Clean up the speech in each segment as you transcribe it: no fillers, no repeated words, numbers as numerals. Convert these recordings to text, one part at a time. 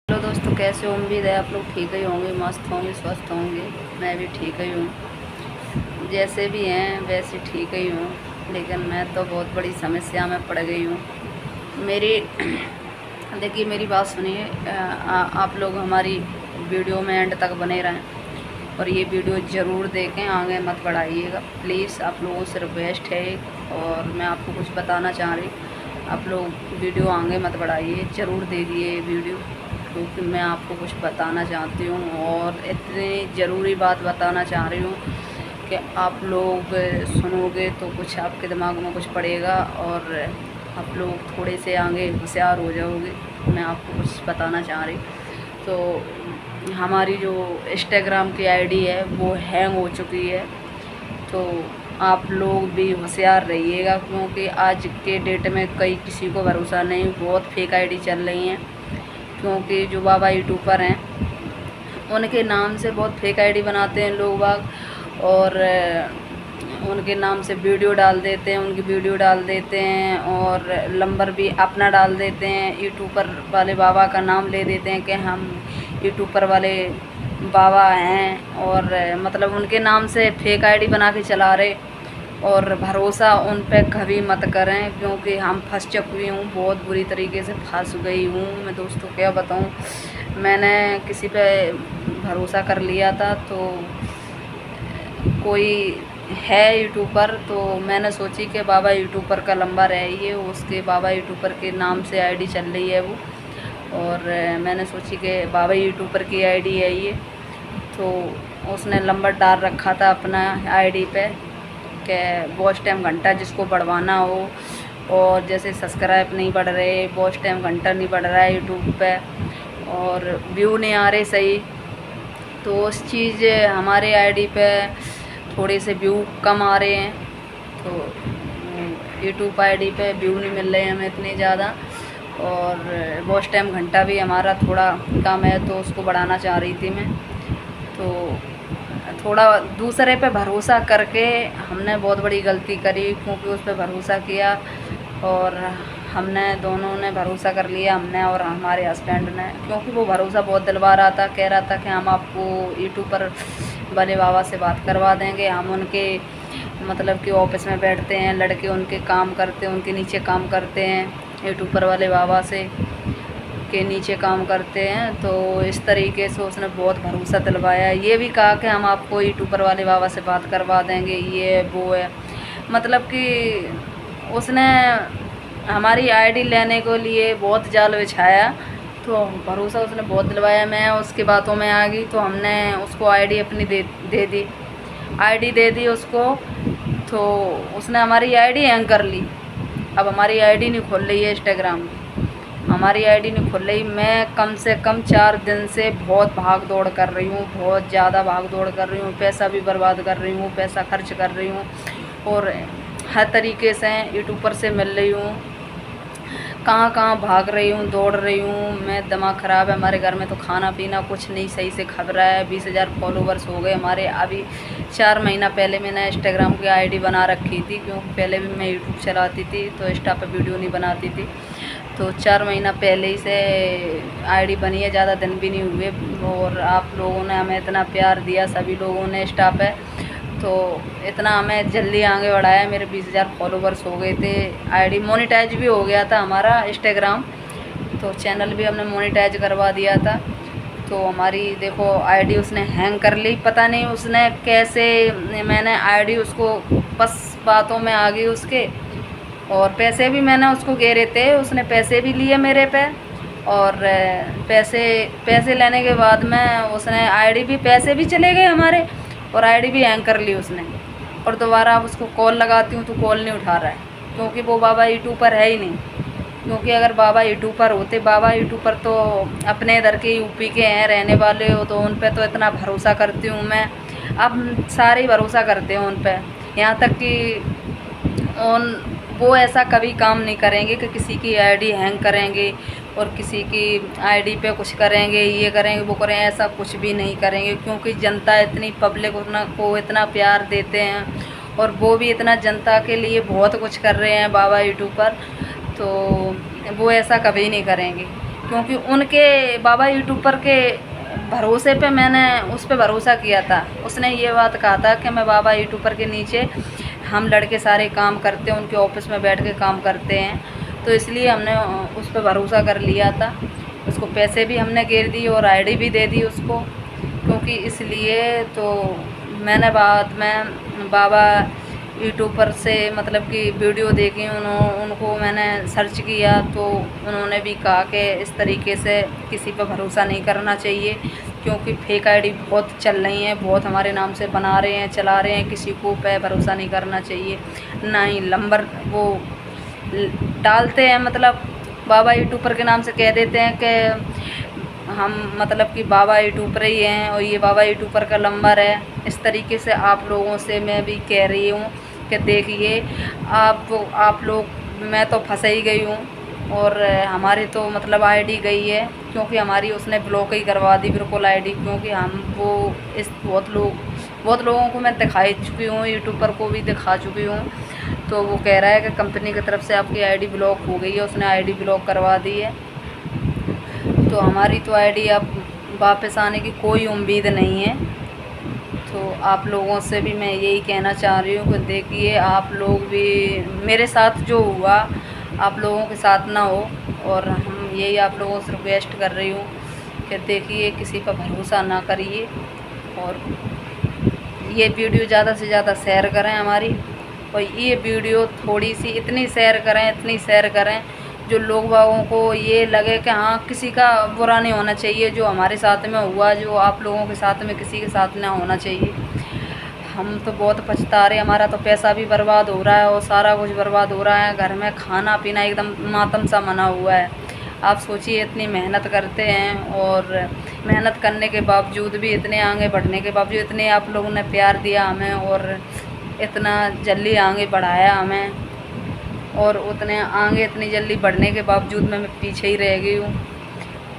Hello दोस्तों, कैसे हो? उम्मीद है आप लोग ठीक ही होंगे, मस्त होंगे, स्वस्थ होंगे। मैं भी ठीक ही हूँ। जैसे भी हैं वैसे ठीक ही हूँ, लेकिन मैं तो बहुत बड़ी समस्या में पड़ गई हूँ। मेरी देखिए, मेरी बात सुनिए। आप लोग हमारी वीडियो में एंड तक बने रहें और ये वीडियो ज़रूर देखें, आगे मत बढ़ाइएगा प्लीज़। आप लोगों से रिक्वेस्ट है। और मैं आपको कुछ बताना चाह रही, आप लोग वीडियो आगे मत बढ़ाइए, ज़रूर देखिए ये वीडियो, क्योंकि मैं आपको कुछ बताना चाहती हूँ और इतनी ज़रूरी बात बताना चाह रही हूँ कि आप लोग सुनोगे तो कुछ आपके दिमाग में कुछ पड़ेगा और आप लोग थोड़े से आगे होशियार हो जाओगे। मैं आपको कुछ बताना चाह रही। तो हमारी जो इंस्टाग्राम की आईडी है वो हैंग हो चुकी है, तो आप लोग भी होशियार रहिएगा, क्योंकि आज के डेट में कई किसी को भरोसा नहीं, बहुत फेक आईडी चल रही हैं। क्योंकि जो बाबा यूट्यूबर हैं उनके नाम से बहुत फेक आईडी बनाते हैं लोग बाग, और उनके नाम से वीडियो डाल देते हैं, उनकी वीडियो डाल देते हैं और नंबर भी अपना डाल देते हैं। यूट्यूबर वाले बाबा का नाम ले देते हैं कि हम यूट्यूबर वाले बाबा हैं, और मतलब उनके नाम से फेक आईडी बना के चला रहे। और भरोसा उन पे कभी मत करें, क्योंकि हम फंस चुकी हूँ, बहुत बुरी तरीके से फंस गई हूँ। मैं दोस्तों क्या बताऊँ, मैंने किसी पे भरोसा कर लिया था, तो कोई है यूट्यूबर, तो मैंने सोची कि बाबा यूट्यूबर का नंबर है ये, उसके बाबा यूट्यूबर के नाम से आईडी चल रही है वो। और मैंने सोची कि बाबा यूट्यूबर की आईडी है ये, तो उसने नंबर डाल रखा था अपना आईडी पे कि वॉच टाइम घंटा जिसको बढ़वाना हो, और जैसे सब्सक्राइब नहीं बढ़ रहे, वॉच टाइम घंटा नहीं बढ़ रहा है यूट्यूब पे, और व्यू नहीं आ रहे सही, तो उस चीज़ हमारे आईडी पे थोड़े से व्यू कम आ रहे हैं। तो यूट्यूब आईडी पे व्यू नहीं मिल रहे हैं हमें इतने ज़्यादा, और वॉच टाइम घंटा भी हमारा थोड़ा कम है, तो उसको बढ़ाना चाह रही थी मैं। तो थोड़ा दूसरे पे भरोसा करके हमने बहुत बड़ी गलती करी, क्योंकि उस पर भरोसा किया और हमने दोनों ने भरोसा कर लिया, हमने और हमारे हस्बैंड ने, क्योंकि वो भरोसा बहुत दिलवा रहा था, कह रहा था कि हम आपको यूट्यूब पर वाले बाबा से बात करवा देंगे। हम उनके मतलब कि ऑफिस में बैठते हैं लड़के, उनके काम करते हैं, उनके नीचे काम करते हैं, यूट्यूबर वाले बाबा से के नीचे काम करते हैं। तो इस तरीके से उसने बहुत भरोसा दिलवाया, ये भी कहा कि हम आपको यूट्यूबर वाले बाबा से बात करवा देंगे, ये वो है, मतलब कि उसने हमारी आईडी लेने के लिए बहुत जाल बिछाया। तो भरोसा उसने बहुत दिलवाया, मैं उसकी बातों में आ गई, तो हमने उसको आईडी अपनी दे दी, आईडी दे दी उसको। तो उसने हमारी आईडी हैंग कर ली। अब हमारी आईडी नहीं खोल रही है इंस्टाग्राम, हमारी आईडी नहीं खुल रही। मैं कम से कम 4 दिन से बहुत भाग दौड़ कर रही हूँ, बहुत ज़्यादा भाग दौड़ कर रही हूँ, पैसा भी बर्बाद कर रही हूँ, पैसा खर्च कर रही हूँ, और हर तरीके से यूट्यूबर से मिल रही हूँ, कहाँ कहाँ भाग रही हूँ, दौड़ रही हूँ। मैं दिमाग ख़राब है, हमारे घर में तो खाना पीना कुछ नहीं सही से खा रहा है। 20,000 फॉलोवर्स हो गए हमारे अभी। 4 महीना पहले मैंने इंस्टाग्राम की आईडी बना रखी थी, क्योंकि पहले भी मैं यूट्यूब चलाती थी, तो इंस्टा पे वीडियो नहीं बनाती थी। तो 4 महीना पहले ही से आईडी बनी है, ज़्यादा दिन भी नहीं हुए, और आप लोगों ने हमें इतना प्यार दिया, सभी लोगों ने इंस्टा पे, तो इतना हमें जल्दी आगे बढ़ाया। मेरे 20,000 फॉलोवर्स हो गए थे, आईडी मोनेटाइज भी हो गया था हमारा इंस्टाग्राम, तो चैनल भी हमने मोनेटाइज करवा दिया था। तो हमारी देखो आईडी उसने हैंग कर ली, पता नहीं उसने कैसे, मैंने आईडी उसको बस बातों में आ गई उसके, और पैसे भी मैंने उसको घेरे थे, उसने पैसे भी लिए मेरे पे, और पैसे लेने के बाद में उसने आईडी भी, पैसे भी चले गए हमारे, और आईडी भी हैंग कर ली उसने। और दोबारा अब उसको कॉल लगाती हूँ तो कॉल नहीं उठा रहा है, क्योंकि वो बाबा यूट्यूबर है ही नहीं। क्योंकि अगर बाबा यूट्यूबर होते, बाबा यूट्यूबर तो अपने इधर के यूपी के हैं रहने वाले हो, तो उन पे तो इतना भरोसा करती हूँ मैं। अब सारे ही भरोसा करते हैं उन पे, यहाँ तक कि उन वो ऐसा कभी काम नहीं करेंगे कि किसी की आईडी हैंग करेंगे और किसी की आईडी पे कुछ करेंगे, ये करेंगे वो करेंगे, ऐसा कुछ भी नहीं करेंगे। क्योंकि जनता इतनी, पब्लिक को इतना प्यार देते हैं, और वो भी इतना जनता के लिए बहुत कुछ कर रहे हैं बाबा यूट्यूबर, तो वो ऐसा कभी नहीं करेंगे। क्योंकि उनके बाबा यूट्यूबर के भरोसे पे मैंने उस पे भरोसा किया था। उसने ये बात कहा था कि मैं बाबा यूट्यूबर के नीचे हम लड़के सारे काम करते हैं, उनके ऑफिस में बैठ के काम करते हैं, तो इसलिए हमने उस पर भरोसा कर लिया था। उसको पैसे भी हमने गिर दी और आईडी भी दे दी उसको, क्योंकि इसलिए तो मैंने बाद में बाबा यूट्यूबर से मतलब कि वीडियो देखी, उनको मैंने सर्च किया तो उन्होंने भी कहा कि इस तरीके से किसी पर भरोसा नहीं करना चाहिए, क्योंकि फेक आईडी बहुत चल रही हैं, बहुत हमारे नाम से बना रहे हैं, चला रहे हैं, किसी को पे भरोसा नहीं करना चाहिए। ना ही नंबर वो डालते हैं, मतलब बाबा यूट्यूबर के नाम से कह देते हैं कि हम मतलब कि बाबा यूट्यूबर ही हैं और ये बाबा यूट्यूबर का नंबर है। इस तरीके से आप लोगों से मैं भी कह रही हूँ कि देखिए आप लोग, मैं तो फंस ही गई हूँ और हमारी तो मतलब आईडी गई है, क्योंकि हमारी उसने ब्लॉक ही करवा दी बिल्कुल आईडी, क्योंकि हम वो इस बहुत लोगों को मैं दिखा चुकी हूँ, यूट्यूबर को भी दिखा चुकी हूँ। तो वो कह रहा है कि कंपनी की तरफ से आपकी आईडी ब्लॉक हो गई है, उसने आईडी ब्लॉक करवा दी है। तो हमारी तो आईडी अब वापस आने की कोई उम्मीद नहीं है। तो आप लोगों से भी मैं यही कहना चाह रही हूँ कि देखिए आप लोग भी, मेरे साथ जो हुआ आप लोगों के साथ ना हो, और हम यही आप लोगों से रिक्वेस्ट कर रही हूँ कि देखिए किसी पर भरोसा ना करिए, और ये वीडियो ज़्यादा से ज़्यादा शेयर करें हमारी, और ये वीडियो थोड़ी सी इतनी शेयर करें जो लोग बागों को ये लगे कि हाँ किसी का बुरा नहीं होना चाहिए, जो हमारे साथ में हुआ, जो आप लोगों के साथ में किसी के साथ ना होना चाहिए। हम तो बहुत पछता रहे, हमारा तो पैसा भी बर्बाद हो रहा है और सारा कुछ बर्बाद हो रहा है, घर में खाना पीना एकदम मातम सा मना हुआ है। आप सोचिए इतनी मेहनत करते हैं और मेहनत करने के बावजूद भी, इतने आगे बढ़ने के बावजूद, इतने आप लोगों ने प्यार दिया हमें और इतना जल्दी आगे बढ़ाया हमें, और उतने आगे इतनी जल्दी बढ़ने के बावजूद मैं पीछे ही रह गई हूँ।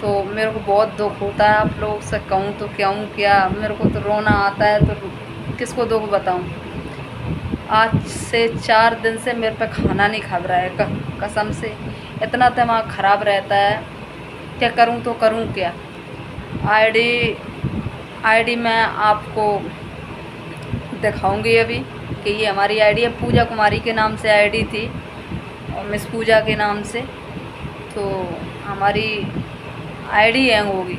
तो मेरे को बहुत दुख होता है, आप लोग से कहूँ तो कहूँ क्या, मेरे को तो रोना आता है, तो किसको दुख बताऊँ। आज से 4 दिन से मेरे पे खाना नहीं खा रहा है, कसम से इतना दिमाग ख़राब रहता है, क्या करूँ तो करूँ क्या। आईडी मैं आपको दिखाऊंगी अभी कि ये हमारी आईडी है, पूजा कुमारी के नाम से आईडी थी और मिस पूजा के नाम से, तो हमारी आईडी हैंग होगी।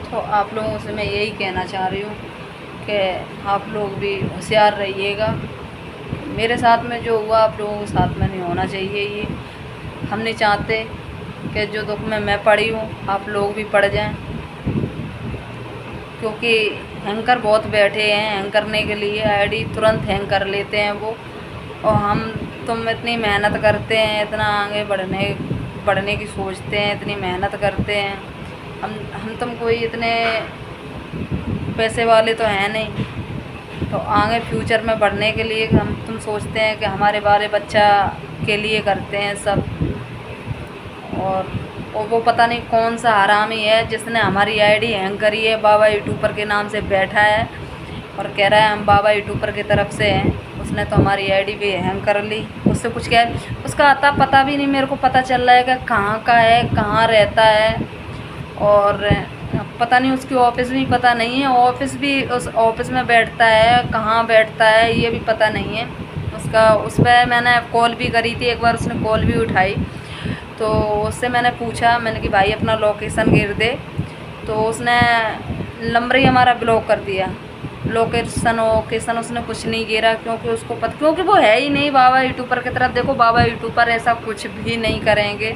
तो आप लोगों से मैं यही कहना चाह रही हूँ कि आप लोग भी होशियार रहिएगा। मेरे साथ में जो हुआ आप लोगों के साथ में नहीं होना चाहिए। ये हम नहीं चाहते कि जो दुख में मैं पड़ी हूँ आप लोग भी पड़ जाएं, क्योंकि हैंकर बहुत बैठे हैं, हैंग करने के लिए आईडी तुरंत हैंग कर लेते हैं वो। और तुम इतनी मेहनत करते हैं, इतना आगे बढ़ने की सोचते हैं, इतनी मेहनत करते हैं, हम तुम कोई इतने पैसे वाले तो हैं नहीं, तो आगे फ्यूचर में बढ़ने के लिए तुम सोचते हैं कि हमारे बारे बच्चा के लिए करते हैं सब। और वो पता नहीं कौन सा हरामी है जिसने हमारी आईडी हैंग करी है, बाबा यूट्यूबर के नाम से बैठा है और कह रहा है हम बाबा यूट्यूबर की तरफ से हैं। उसने तो हमारी आईडी भी हैंग कर ली। उससे कुछ क्या, उसका आता पता भी नहीं मेरे को पता चल रहा है कि कहाँ का है, कहाँ रहता है, और पता नहीं उसकी ऑफिस भी पता नहीं है, ऑफिस भी उस ऑफिस में बैठता है, कहाँ बैठता है ये भी पता नहीं है उसका। उस पर मैंने कॉल भी करी थी एक बार, उसने कॉल भी उठाई, तो उससे मैंने पूछा, मैंने कि भाई अपना लोकेशन गिर दे, तो उसने नंबर ही हमारा ब्लॉक कर दिया। लोकेशन उसने कुछ नहीं गिरा, क्योंकि उसको पता, क्योंकि वो है ही नहीं बाबा यूट्यूबर की तरफ। देखो बाबा यूट्यूबर ऐसा कुछ भी नहीं करेंगे,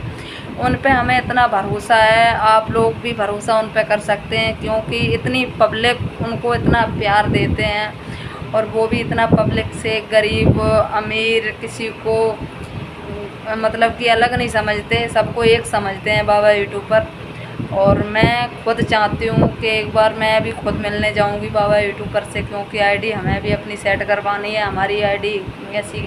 उन पे हमें इतना भरोसा है, आप लोग भी भरोसा उन पे कर सकते हैं, क्योंकि इतनी पब्लिक उनको इतना प्यार देते हैं और वो भी इतना पब्लिक से गरीब अमीर किसी को मतलब कि अलग नहीं समझते, सबको एक समझते हैं बाबा यूट्यूबर। और मैं खुद चाहती हूँ कि एक बार मैं भी खुद मिलने जाऊँगी बाबा यूट्यूबर से, क्योंकि आईडी हमें भी अपनी सेट करवानी है। हमारी आईडी ऐसी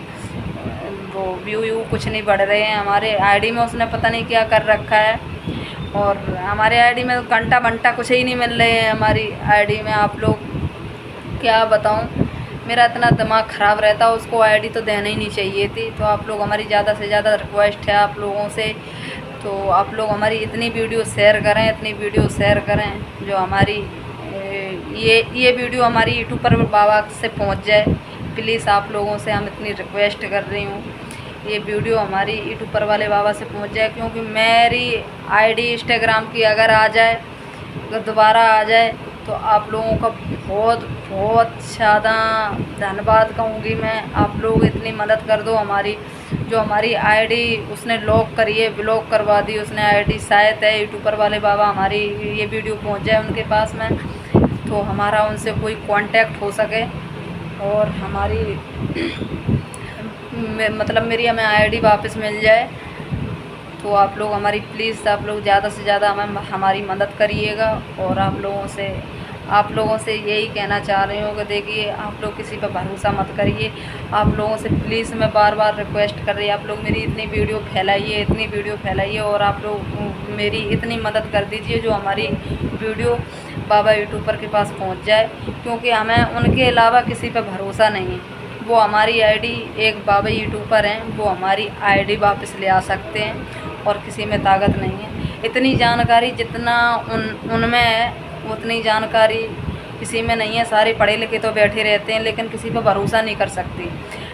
वो व्यू कुछ नहीं बढ़ रहे हैं हमारे आईडी में, उसने पता नहीं क्या कर रखा है, और हमारे आईडी में घंटा कुछ ही नहीं मिल रहे हैं हमारी आईडी में। आप लोग क्या बताऊँ, मेरा इतना दिमाग ख़राब रहता, उसको आईडी तो देना ही नहीं चाहिए थी। तो आप लोग, हमारी ज़्यादा से ज़्यादा रिक्वेस्ट है आप लोगों से, तो आप लोग हमारी इतनी वीडियो शेयर करें, इतनी वीडियो शेयर करें जो हमारी ये वीडियो हमारी यूट्यूब पर बाबा से पहुंच जाए। प्लीज़ आप लोगों से हम इतनी रिक्वेस्ट कर रही हूँ, ये वीडियो हमारी यूट्यूब पर वाले बाबा से पहुंच जाए, क्योंकि मेरी आईडी इंस्टाग्राम की अगर आ जाए, अगर दोबारा आ जाए, तो आप लोगों का बहुत बहुत ज़्यादा धन्यवाद कहूँगी मैं। आप लोग इतनी मदद कर दो हमारी, जो हमारी आईडी उसने लॉक करी है, ब्लॉक करवा दी उसने आईडी, शायद है यूट्यूबर वाले बाबा हमारी ये वीडियो पहुंच जाए उनके पास में, तो हमारा उनसे कोई कांटेक्ट हो सके और हमारी मतलब मेरी हमें आईडी वापस मिल जाए। तो आप लोग हमारी प्लीज़, आप लोग ज़्यादा से ज़्यादा हमारी मदद करिएगा। और आप लोगों से यही कहना चाह रही हूँ कि देखिए, आप लोग किसी पर भरोसा मत करिए। आप लोगों से प्लीज़ मैं बार बार रिक्वेस्ट कर रही हूँ, आप लोग मेरी इतनी वीडियो फैलाइए और आप लोग मेरी इतनी मदद कर दीजिए जो हमारी वीडियो बाबा यूट्यूबर के पास पहुँच जाए, क्योंकि हमें उनके अलावा किसी पर भरोसा नहीं है। वो हमारी आईडी, एक बाबा यूट्यूबर हैं, वो हमारी आईडी वापस ले आ सकते हैं और किसी में ताकत नहीं है। इतनी जानकारी जितना उनमें है, उतनी जानकारी किसी में नहीं है। सारे पढ़े लिखे तो बैठे रहते हैं, लेकिन किसी पर भरोसा नहीं कर सकती।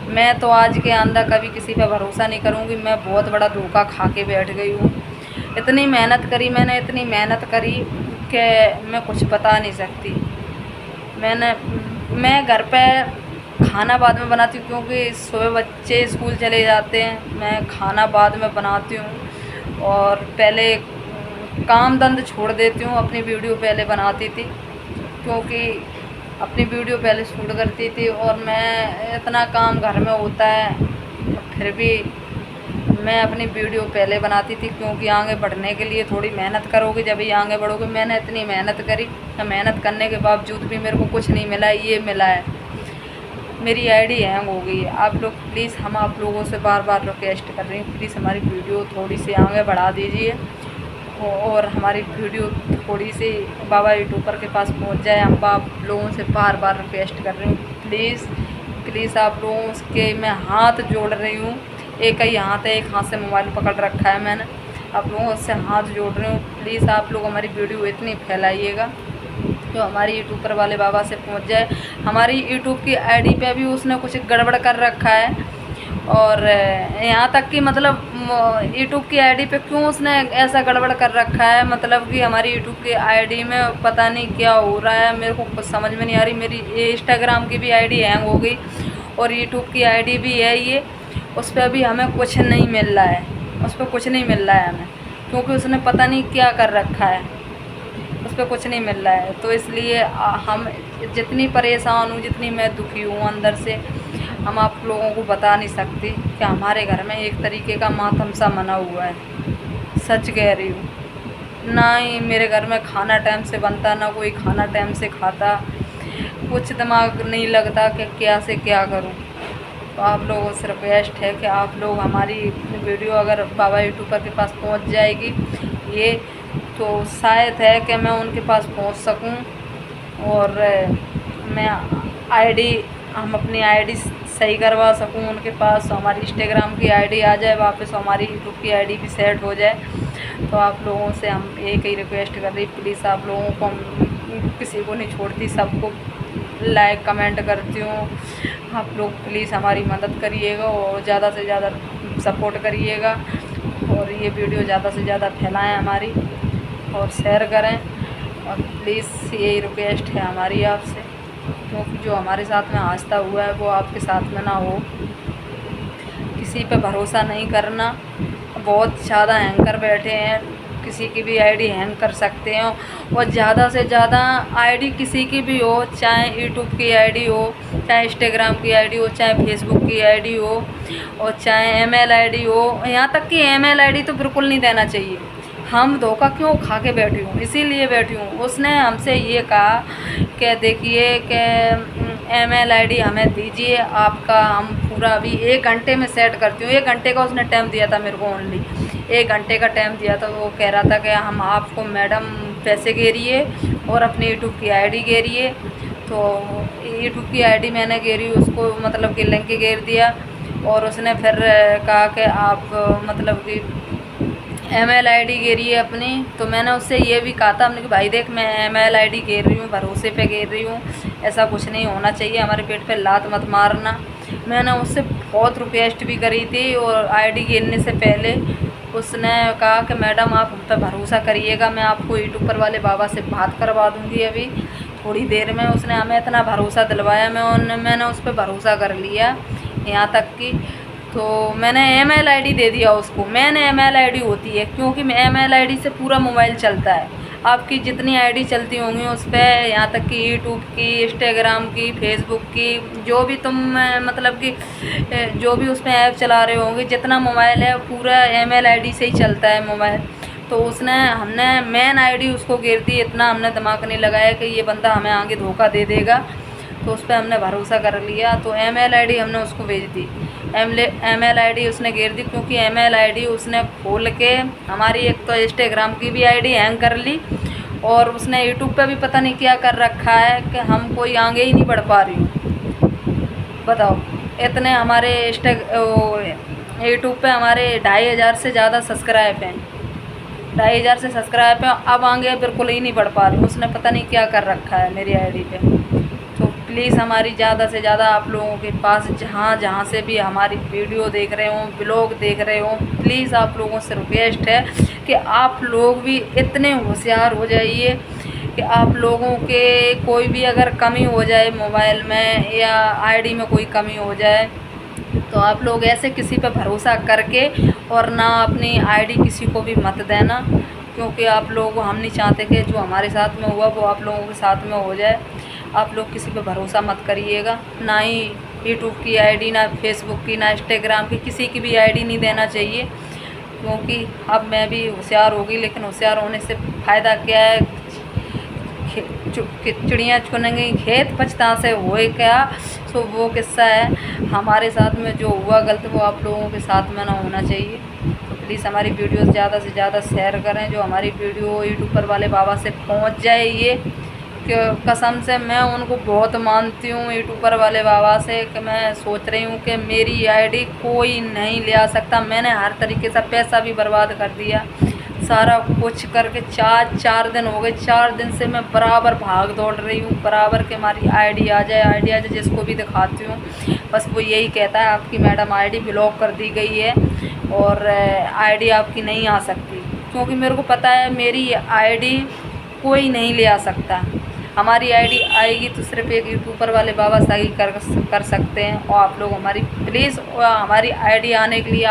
मैं तो आज के अंदर कभी किसी पर भरोसा नहीं करूँगी। मैं बहुत बड़ा धोखा खा के बैठ गई हूँ। इतनी मेहनत करी मैंने, इतनी मेहनत करी कि मैं कुछ बता नहीं सकती। मैं घर पे खाना बाद में बनाती हूँ, क्योंकि सुबह बच्चे स्कूल चले जाते हैं। मैं खाना बाद में बनाती हूँ और पहले काम धंधा छोड़ देती हूँ। अपनी वीडियो पहले बनाती थी, क्योंकि अपनी वीडियो पहले शूट करती थी, और मैं इतना काम घर में होता है, फिर भी मैं अपनी वीडियो पहले बनाती थी, क्योंकि आगे बढ़ने के लिए थोड़ी मेहनत करोगे जब ही आगे बढ़ोगे। मैंने इतनी मेहनत करी, मेहनत करने के बावजूद भी मेरे को कुछ नहीं मिला। ये मिला है, मेरी आईडी हैंग हो गई है। आप लोग प्लीज़, हम आप लोगों से बार बार रिक्वेस्ट कर रही हूँ, प्लीज़ हमारी वीडियो थोड़ी सी आगे बढ़ा दीजिए और हमारी वीडियो थोड़ी सी बाबा यूट्यूबर के पास पहुँच जाए। हम आप लोगों से बार बार रिक्वेस्ट कर रही हूँ, प्लीज़ आप लोगों के मैं हाथ जोड़ रही हूँ। एक ही हाथ है, एक हाथ से मोबाइल पकड़ रखा है मैंने। आप लोगों से हाथ जोड़ रही हूँ, प्लीज़ आप लोग हमारी वीडियो इतनी फैलाइएगा जो हमारी यूट्यूबर वाले बाबा से पहुंच जाए। हमारी यूट्यूब की आईडी पे भी उसने कुछ गड़बड़ कर रखा है, और यहाँ तक कि मतलब यूट्यूब की आईडी पे क्यों उसने ऐसा गड़बड़ कर रखा है, मतलब कि हमारी यूट्यूब की आईडी में पता नहीं क्या हो रहा है, मेरे को कुछ समझ में नहीं आ रही। मेरी इंस्टाग्राम की भी आईडी हैंग हो गई और यूट्यूब की आईडी भी है ये, उस पर अभी हमें कुछ नहीं मिल रहा है, उस पर कुछ नहीं मिल रहा है हमें, क्योंकि उसने पता नहीं क्या कर रखा है, उस पर कुछ नहीं मिल रहा है। तो इसलिए हम जितनी परेशान हूँ, जितनी मैं दुखी हूँ अंदर से, हम आप लोगों को बता नहीं सकती कि हमारे घर में एक तरीके का मातम सा मना हुआ है। सच कह रही हूँ, ना ही मेरे घर में खाना टाइम से बनता, ना कोई खाना टाइम से खाता, कुछ दिमाग नहीं लगता कि क्या से क्या करूँ। तो आप लोगों से रिक्वेस्ट है कि आप लोग हमारी वीडियो अगर बाबा यूट्यूबर के पास पहुंच जाएगी ये, तो शायद है कि मैं उनके पास पहुंच सकूं और मैं हम अपनी आईडी सही करवा सकूं उनके पास, हमारी इंस्टाग्राम की आईडी आ जाए वापस, हमारी यूट्यूब की आईडी भी सेट हो जाए। तो आप लोगों से हम एक ही रिक्वेस्ट कर रही, प्लीज़ आप लोगों को, हम किसी को नहीं छोड़ती, सबको लाइक कमेंट करती हूँ। आप लोग प्लीज़ हमारी मदद करिएगा और ज़्यादा से ज़्यादा सपोर्ट करिएगा, और ये वीडियो ज़्यादा से ज़्यादा फैलाएं हमारी, और शेयर करें। और प्लीज़ यही रिक्वेस्ट है हमारी आपसे, क्योंकि जो हमारे साथ में हादसा हुआ है वो आपके साथ में ना हो। किसी पे भरोसा नहीं करना, बहुत ज़्यादा हैंकर बैठे हैं, किसी की भी आईडी हैंग कर सकते हैं, और ज़्यादा से ज़्यादा आईडी किसी की भी हो, चाहे यूट्यूब की आईडी हो, चाहे इंस्टाग्राम की आईडी हो, चाहे फेसबुक की आईडी हो, और चाहे email आईडी हो, यहाँ तक कि email आईडी तो बिल्कुल नहीं देना चाहिए। हम धोखा क्यों खा के बैठी हूँ, इसीलिए बैठी हूँ। उसने हमसे ये कहा कि देखिए कि email आईडी हमें दीजिए आपका, हम पूरा अभी 1 घंटे में सेट करती हूँ। 1 घंटे का उसने टाइम दिया था मेरे को, ओनली 1 घंटे का टाइम दिया था। वो कह रहा था कि हम आपको मैडम पैसे घेरिए और अपनी यूट्यूब की आईडी घेरिए, तो यूट्यूब की आईडी मैंने घेरी, उसको मतलब कि लिंक घेर दिया और उसने फिर कहा कि आप मतलब कि email ID घेरी है अपनी। तो मैंने उससे ये भी कहा था हमने कि भाई देख मैं email ID घेर रही हूँ, भरोसे पे घेर रही हूँ, ऐसा कुछ नहीं होना चाहिए, हमारे पेट पे लात मत मारना। मैंने उससे बहुत रिक्वेस्ट भी करी थी और आईडी घेरने से पहले उसने कहा कि मैडम आप हम पे भरोसा करिएगा, मैं आपको यूट्यूबर वाले बाबा से बात करवा दूँगी अभी थोड़ी देर में। उसने हमें इतना भरोसा दिलवाया, मैंने उस पर भरोसा कर लिया यहाँ तक कि तो मैंने email ID दे दिया उसको। मैंने email ID होती है क्योंकि email ID से पूरा मोबाइल चलता है। आपकी जितनी आईडी चलती होंगी उस पर, यहाँ तक कि यूट्यूब की, इंस्टाग्राम की, फेसबुक की, जो भी तुम मतलब कि जो भी उसमें ऐप चला रहे होंगे, जितना मोबाइल है पूरा email ID से ही चलता है मोबाइल। तो हमने मेन आईडी उसको घेर दी। इतना हमने दिमाग नहीं लगाया कि ये बंदा हमें आगे धोखा दे देगा, तो उस पर हमने भरोसा कर लिया। तो email ID हमने उसको भेज दी, email ID उसने घेर दी क्योंकि email ID उसने खोल के हमारी एक तो इंस्टाग्राम की भी आईडी हैंग कर ली और उसने यूट्यूब पे भी पता नहीं क्या कर रखा है कि हम कोई आगे ही नहीं बढ़ पा रही हूँ। बताओ, इतने हमारे यूट्यूब पे हमारे 2500 से ज़्यादा सब्सक्राइब हैं, 2500 से सब्सक्राइब हैं, अब आगे बिल्कुल ही नहीं बढ़ पा रही हूँ। उसने पता नहीं क्या कर रखा है मेरी आईडी पे। तो प्लीज़ हमारी ज़्यादा से ज़्यादा आप लोगों के पास जहाँ से भी हमारी वीडियो देख रहे हो, ब्लॉग देख रहे हो, प्लीज़ आप लोगों से रिक्वेस्ट है कि आप लोग भी इतने होशियार हो जाइए कि आप लोगों के कोई भी अगर कमी हो जाए मोबाइल में या आईडी में कोई कमी हो जाए तो आप लोग ऐसे किसी पे भरोसा करके और ना अपनी आईडी किसी को भी मत देना, क्योंकि आप लोग हम नहीं चाहते कि जो हमारे साथ में हुआ वो आप लोगों के साथ में हो जाए। आप लोग किसी पे भरोसा मत करिएगा, ना ही यूट्यूब की आईडी, ना फेसबुक की, ना इंस्टाग्राम की, किसी की भी आईडी नहीं देना चाहिए। क्योंकि अब मैं भी होशियार होगी, लेकिन होशियार होने से फ़ायदा क्या है, चिड़ियाँ चुनेंगी खेत पछता से होए क्या। सो वो किस्सा है हमारे साथ में जो हुआ गलत, वो आप लोगों के साथ में ना होना चाहिए। तो प्लीज़ हमारी वीडियोस ज़्यादा से ज़्यादा शेयर करें, जो हमारी वीडियो यूट्यूबर वाले बाबा से पहुंच जाए। ये कि कसम से मैं उनको बहुत मानती हूँ यूट्यूबर वाले बाबा से, कि मैं सोच रही हूँ कि मेरी आईडी कोई नहीं ले आ सकता। मैंने हर तरीके से पैसा भी बर्बाद कर दिया, सारा कुछ करके चार दिन हो गए, 4 दिन से मैं बराबर भाग दौड़ रही हूँ, बराबर के हमारी आईडी आ जाए, जिसको भी दिखाती हूँ बस वो यही कहता है आपकी मैडम आईडी ब्लॉक कर दी गई है और आईडी आपकी नहीं आ सकती। क्योंकि मेरे को पता है मेरी आईडी कोई नहीं ले आ सकता। हमारी आईडी आएगी तो सिर्फ एक यूट्यूबर वाले बाबा सही कर सकते हैं। और आप लोग हमारी प्लीज़ हमारी आईडी आने के लिए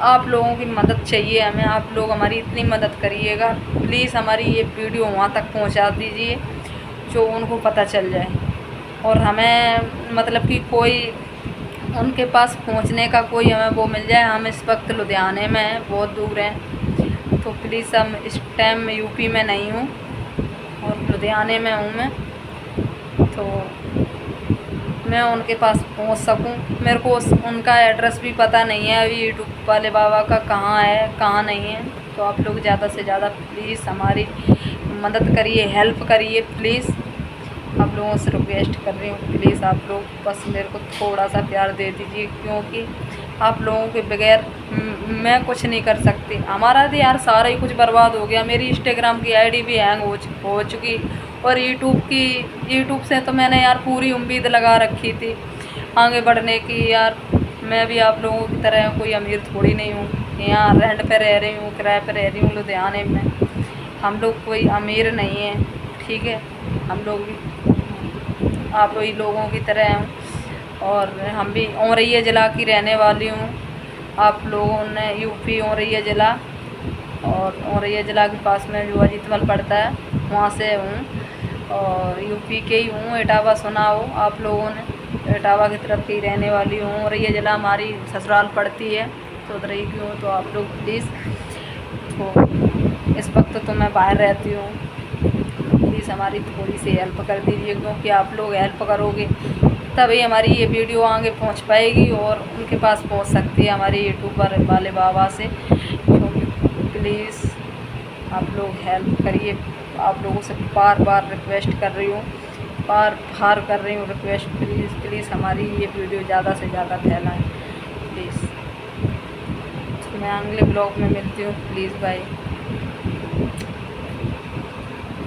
आप लोगों की मदद चाहिए हमें। आप लोग हमारी इतनी मदद करिएगा, प्लीज़ हमारी ये वीडियो वहाँ तक पहुँचा दीजिए जो उनको पता चल जाए और हमें मतलब कि कोई उनके पास पहुँचने का कोई हमें वो मिल जाए। हम इस वक्त लुधियाने में हैं, बहुत दूर हैं, तो प्लीज़ हम इस टाइम यूपी में नहीं हूँ और लुधियाने में हूँ मैं, तो मैं उनके पास पहुंच सकूं। मेरे को उनका एड्रेस भी पता नहीं है अभी यूट्यूब वाले बाबा का, कहाँ है कहाँ नहीं है। तो आप लोग ज़्यादा से ज़्यादा प्लीज़ हमारी मदद करिए, हेल्प करिए प्लीज़। आप लोगों से रिक्वेस्ट कर रही हूँ, प्लीज़ आप लोग बस मेरे को थोड़ा सा प्यार दे दीजिए, क्योंकि आप लोगों के बगैर मैं कुछ नहीं कर सकती। हमारा तो यार सारा ही कुछ बर्बाद हो गया। मेरी इंस्टाग्राम की आईडी भी हैंग हो चुकी और यूट्यूब से तो मैंने यार पूरी उम्मीद लगा रखी थी आगे बढ़ने की। यार मैं भी आप लोगों की तरह कोई अमीर थोड़ी नहीं हूँ, यहाँ रेंट पे रह रही हूँ, किराए पे रह रही हूँ लुधियाने में। हम लोग कोई अमीर नहीं है, ठीक है, हम लोग भी आप ही लोगों की तरह हैं और हम भी औरैया ज़िला की रहने वाली हूँ। आप लोगों ने यूपी औरैया ज़िला और औरैया ज़िला के पास में जो अजीतमल पड़ता है वहाँ से हूँ और यूपी के ही हूँ। इटावा सुना हो आप लोगों ने, इटावा की तरफ की रहने वाली हूँ। औरैया ज़िला हमारी ससुराल पड़ती है, तो उधर ही की हूँ। तो आप लोग प्लीज़, तो इस वक्त तो मैं बाहर रहती हूँ, प्लीज़ हमारी थोड़ी सी हेल्प कर दीजिए, क्योंकि आप लोग हेल्प करोगे तभी हमारी ये वीडियो आगे पहुंच पाएगी और उनके पास पहुंच सकती है हमारे यूट्यूबर वाले बाबा से। तो प्लीज़ आप लोग हेल्प करिए, आप लोगों से बार बार रिक्वेस्ट कर रही हूँ बार बार कर रही हूँ रिक्वेस्ट, प्लीज़ प्लीज़ हमारी ये वीडियो ज़्यादा से ज़्यादा फैलाएं प्लीज़। तो मैं अगले ब्लॉग में मिलती हूँ, प्लीज़ बाय।